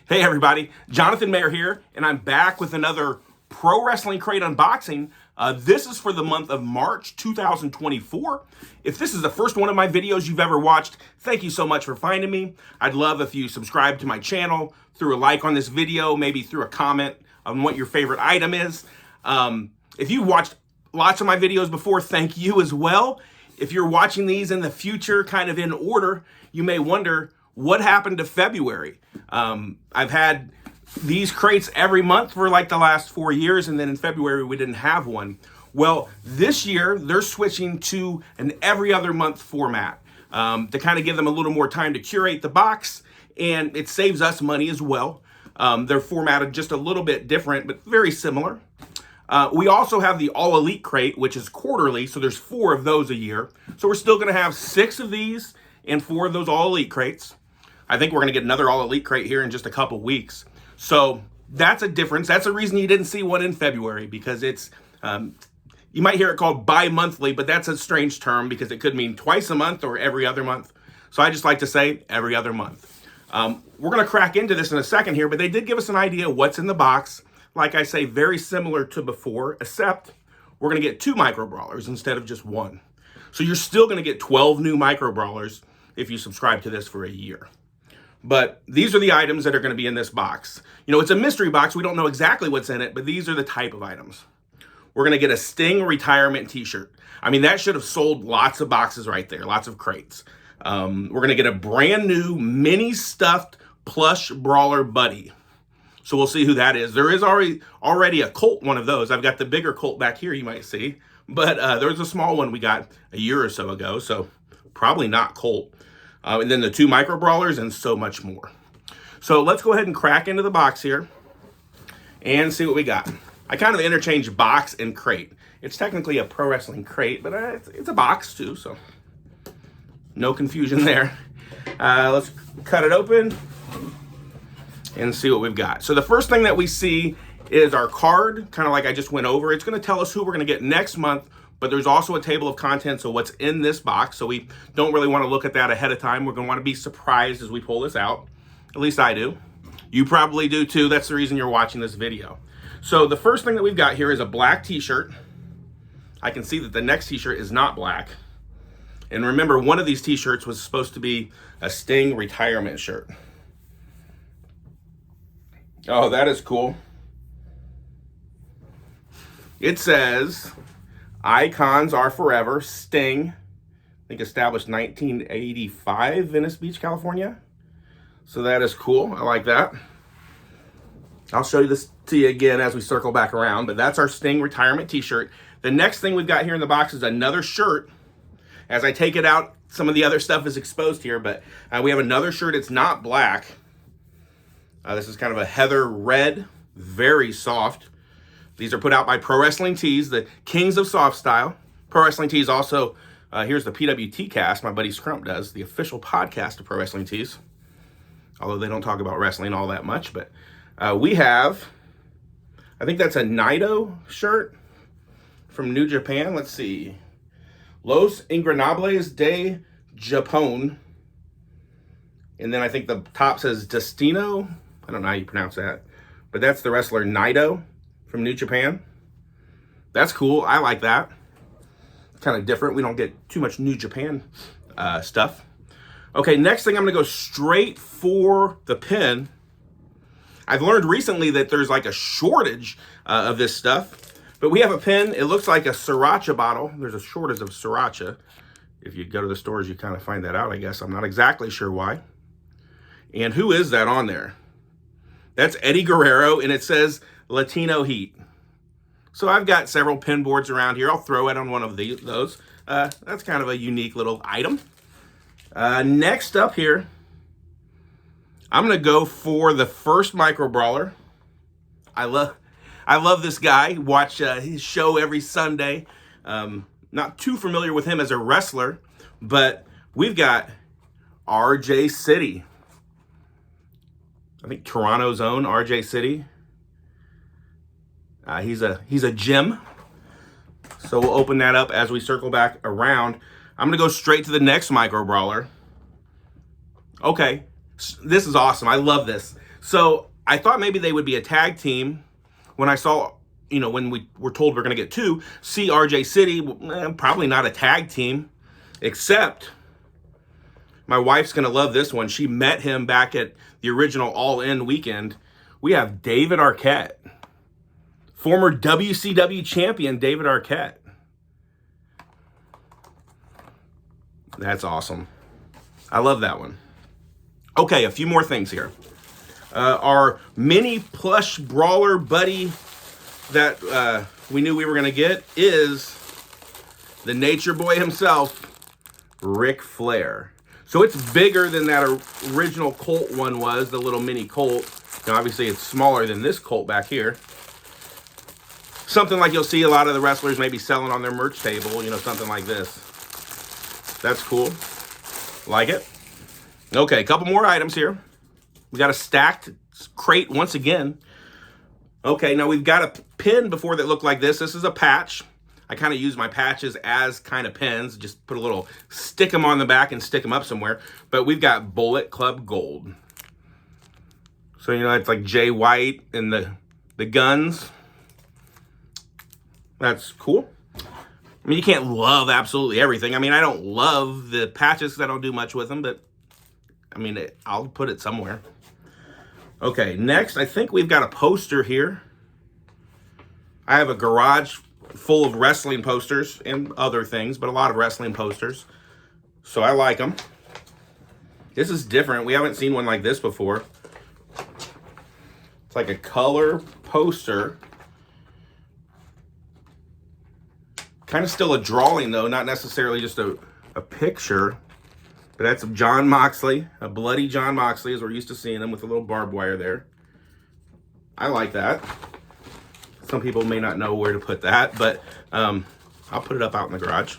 Hey everybody, Jonathan Mayer here, and I'm back with another Pro Wrestling Crate unboxing. This is for the month of March 2024. If this is the first one of my videos you've ever watched, thank you so much for finding me. I'd love if you subscribe to my channel, threw a like on this video, maybe threw a comment on what your favorite item is. If you watched lots of my videos before, thank you as well. If you're watching these in the future, kind of in order, you may wonder, what happened to February? I've had these crates every month for like the last 4 years, and then in February we didn't have one. Well, this year they're switching to an every other month format to kind of give them a little more time to curate the box, and it saves us money as well. They're formatted just a little bit different, but very similar. We also have the All Elite crate, which is quarterly, so there's 4 of those a year. So we're still gonna have 6 of these and 4 of those All Elite crates. I think we're gonna get another All Elite crate here in just a couple weeks. So that's a difference. That's the reason you didn't see one in February, because it's, you might hear it called bi-monthly, but that's a strange term because it could mean twice a month or every other month. So I just like to say every other month. We're gonna crack into this in a second here, but they did give us an idea what's in the box. Like I say, very similar to before, except we're gonna get 2 Micro Brawlers instead of just 1. So you're still gonna get 12 new Micro Brawlers if you subscribe to this for a year. But these are the items that are going to be in this box. You know, it's a mystery box. We don't know exactly what's in it, but these are the type of items. We're going to get a Sting retirement t-shirt. I mean, that should have sold lots of boxes right there, lots of crates. We're going to get a brand new mini stuffed plush brawler buddy. So we'll see who that is. There is already a Colt one of those. I've got the bigger Colt back here, you might see. But there's a small one we got a year or so ago, so probably not Colt. And then the 2 Micro Brawlers and so much more. So let's go ahead and crack into the box here and see what we got. I kind of interchange box and crate. It's technically a Pro Wrestling crate, but it's a box too, so no confusion there. Let's cut it open and see what we've got. So the first thing that we see is our card, kind of like I just went over. It's going to tell us who we're going to get next month, but there's also a table of contents of what's in this box, so we don't really want to look at that ahead of time. We're going to want to be surprised as we pull this out. At least I do. You probably do too. That's the reason you're watching this video. So the first thing that we've got here is a black t-shirt. I can see that the next t-shirt is not black. And remember, one of these t-shirts was supposed to be a Sting retirement shirt. Oh, that is cool. It says, "Icons are forever, Sting." I think established 1985, Venice Beach, California. So that is cool. I like that. I'll show you this to you again as we circle back around, but that's our Sting retirement t-shirt. The next thing we've got here in the box is another shirt. As I take it out, some of the other stuff is exposed here, but we have another shirt. It's not black. This is kind of a heather red, very soft. These are put out by Pro Wrestling Tees, the kings of soft style. Pro Wrestling Tees also, here's the PWT cast, my buddy Scrump does, the official podcast of Pro Wrestling Tees. Although they don't talk about wrestling all that much, but we have, I think that's a Naito shirt from New Japan. Let's see. Los Ingobernables de Japón. And then I think the top says Destino. I don't know how you pronounce that, but that's the wrestler Naito from New Japan. That's cool. I like that. Kind of different. We don't get too much New Japan stuff. Okay, next thing I'm going to go straight for the pin. I've learned recently that there's like a shortage of this stuff, but we have a pin. It looks like a Sriracha bottle. There's a shortage of Sriracha. If you go to the stores, you kind of find that out, I guess. I'm not exactly sure why. And who is that on there? That's Eddie Guerrero, and it says Latino Heat. So I've got several pin boards around here. I'll throw it on one of those. That's kind of a unique little item. Next up here, I'm going to go for the first Micro Brawler. I love this guy. Watch his show every Sunday. Not too familiar with him as a wrestler, but we've got RJ City. I think Toronto's own RJ City. He's a gem. So we'll open that up as we circle back around. I'm gonna go straight to the next Micro Brawler. Okay, this is awesome. I love this. So I thought maybe they would be a tag team. When I saw, when we were told we're going to get two, RJ City, probably not a tag team, except my wife's going to love this one. She met him back at the original All In weekend. We have David Arquette, former WCW champion David Arquette. That's awesome. I love that one. Okay, a few more things here. Our mini plush brawler buddy that we knew we were going to get is the Nature Boy himself, Ric Flair. So it's bigger than that original Colt one was, the little mini Colt. Now, obviously, it's smaller than this Colt back here. Something like you'll see a lot of the wrestlers maybe selling on their merch table, something like this. That's cool. Like it. Okay, a couple more items here. We got a stacked crate once again. Okay, now we've got a pin before that looked like this. This is a patch. I kind of use my patches as kind of pins. Just put a little, stick them on the back and stick them up somewhere. But we've got Bullet Club Gold. So, it's like Jay White and the guns. That's cool. I mean, you can't love absolutely everything. I mean, I don't love the patches because I don't do much with them. But, I mean, I'll put it somewhere. Okay, next, I think we've got a poster here. I have a garage full of wrestling posters and other things, but a lot of wrestling posters. So I like them. This is different. We haven't seen one like this before. It's like a color poster. Kind of still a drawing, though, not necessarily just a picture. But that's Jon Moxley, a bloody Jon Moxley, as we're used to seeing him with a little barbed wire there. I like that. Some people may not know where to put that, but I'll put it up out in the garage.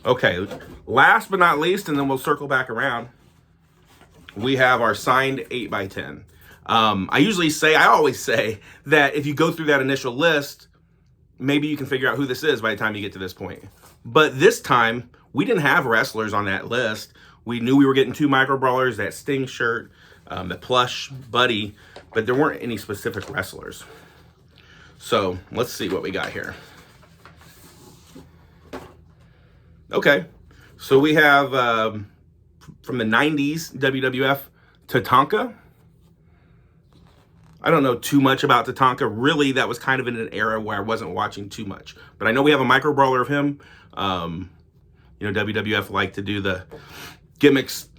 Okay, last but not least, and then we'll circle back around, we have our signed 8x10. I always say that if you go through that initial list, maybe you can figure out who this is by the time you get to this point. But this time, we didn't have wrestlers on that list. We knew we were getting two micro brawlers, that Sting shirt, the plush buddy, but there weren't any specific wrestlers. So let's see what we got here. Okay, so we have from the 90s WWF, Tatanka. I don't know too much about Tatanka. Really, that was kind of in an era where I wasn't watching too much. But I know we have a micro brawler of him. WWF liked to do the gimmicks,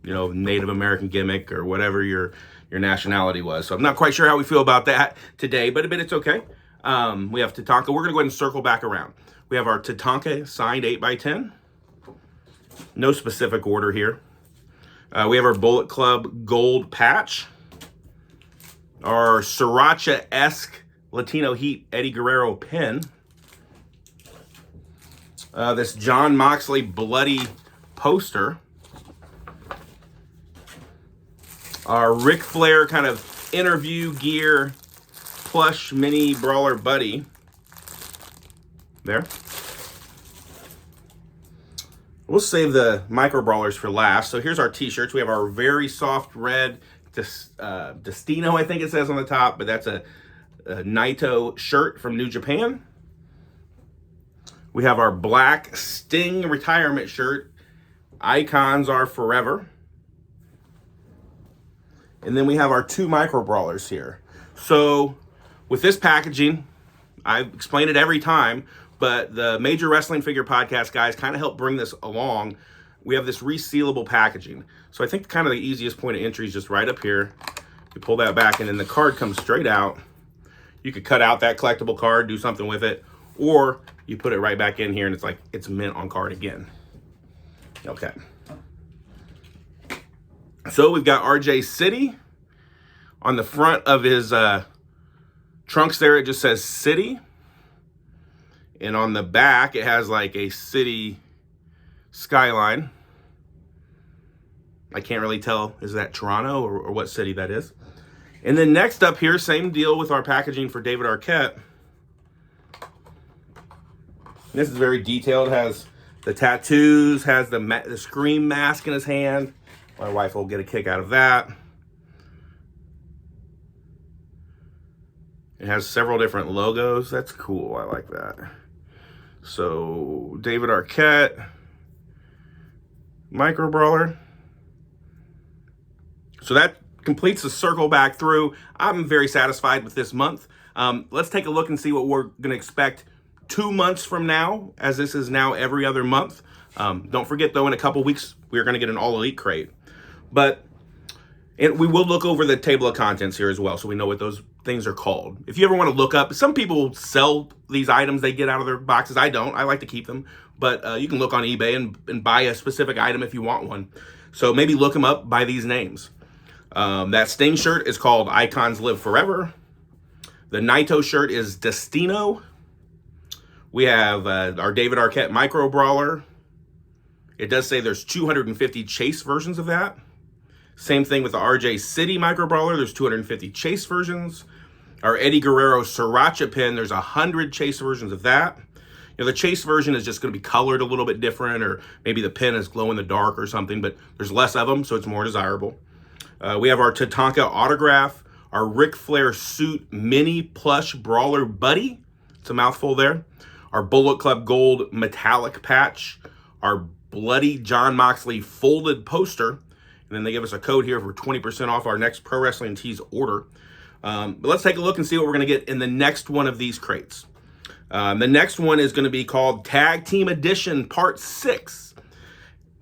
Native American gimmick or whatever your nationality was. So I'm not quite sure how we feel about that today, but it's okay. We have Tatanka. We're going to go ahead and circle back around. We have our Tatanka signed 8x10. No specific order here. We have our Bullet Club Gold patch. Our Sriracha-esque Latino Heat Eddie Guerrero pin. This Jon Moxley bloody poster. Our Ric Flair kind of interview gear plush mini brawler buddy. There. We'll save the micro brawlers for last. So here's our t-shirts. We have our very soft red Destino, I think it says on the top, but that's a Naito shirt from New Japan. We have our black Sting retirement shirt. Icons are forever. And then we have our two micro brawlers here. So with this packaging, I explain it every time, but the Major Wrestling Figure Podcast guys kind of help bring this along. We have this resealable packaging. So I think kind of the easiest point of entry is just right up here. You pull that back and then the card comes straight out. You could cut out that collectible card, do something with it, or you put it right back in here and it's like it's mint on card again. Okay. So we've got RJ City. On the front of his trunks there, it just says City. And on the back, it has like a city skyline. I can't really tell, is that Toronto or what city that is? And then next up here, same deal with our packaging for David Arquette. This is very detailed, has the tattoos, has the Scream mask in his hand. My wife will get a kick out of that. It has several different logos. That's cool. I like that. So, David Arquette, Micro Brawler. So that completes the circle back through. I'm very satisfied with this month. Let's take a look and see what we're going to expect 2 months from now, as this is now every other month. Don't forget, though, in a couple weeks, we're going to get an All Elite crate. But we will look over the table of contents here as well, so we know what those things are called. If you ever want to look up, some people sell these items they get out of their boxes. I don't. I like to keep them. But you can look on eBay and buy a specific item if you want one. So maybe look them up by these names. That Sting shirt is called Icons Live Forever. The Naito shirt is Destino. We have our David Arquette Micro Brawler. It does say there's 250 chase versions of that. Same thing with the RJ City Micro Brawler. There's 250 chase versions. Our Eddie Guerrero Sriracha pin, there's 100 chase versions of that. You know, the chase version is just going to be colored a little bit different, or maybe the pin is glow in the dark or something, but there's less of them, so it's more desirable. We have our Tatanka autograph, our Ric Flair suit mini plush brawler buddy. It's a mouthful there. Our Bullet Club gold metallic patch, our bloody Jon Moxley folded poster, and then they give us a code here for 20% off our next Pro Wrestling Tees order. But let's take a look and see what we're going to get in the next one of these crates. The next one is going to be called Tag Team Edition Part 6,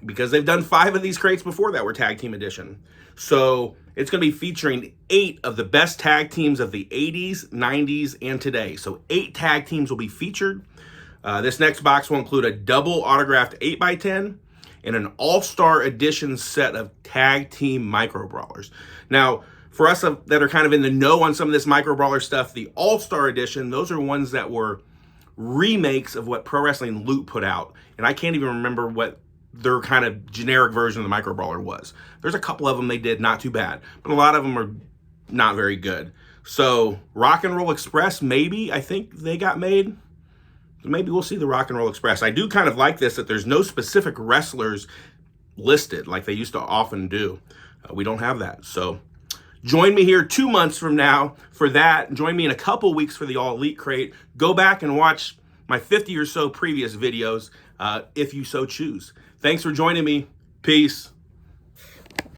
because they've done 5 of these crates before that were Tag Team Edition. So it's going to be featuring 8 of the best tag teams of the 80s, 90s, and today. So 8 tag teams will be featured. This next box will include a double autographed 8x10 and an all-star edition set of tag team micro brawlers. Now, for us that are kind of in the know on some of this micro brawler stuff, the all-star edition, those are ones that were remakes of what Pro Wrestling Loot put out. And I can't even remember what their kind of generic version of the micro brawler was. There's a couple of them they did not too bad, but a lot of them are not very good. So Rock and Roll Express, maybe, I think they got made. Maybe we'll see the Rock and Roll Express. I do kind of like this, that there's no specific wrestlers listed like they used to often do. We don't have that. So join me here 2 months from now for that. Join me in a couple weeks for the All Elite crate. Go back and watch my 50 or so previous videos if you so choose. Thanks for joining me. Peace.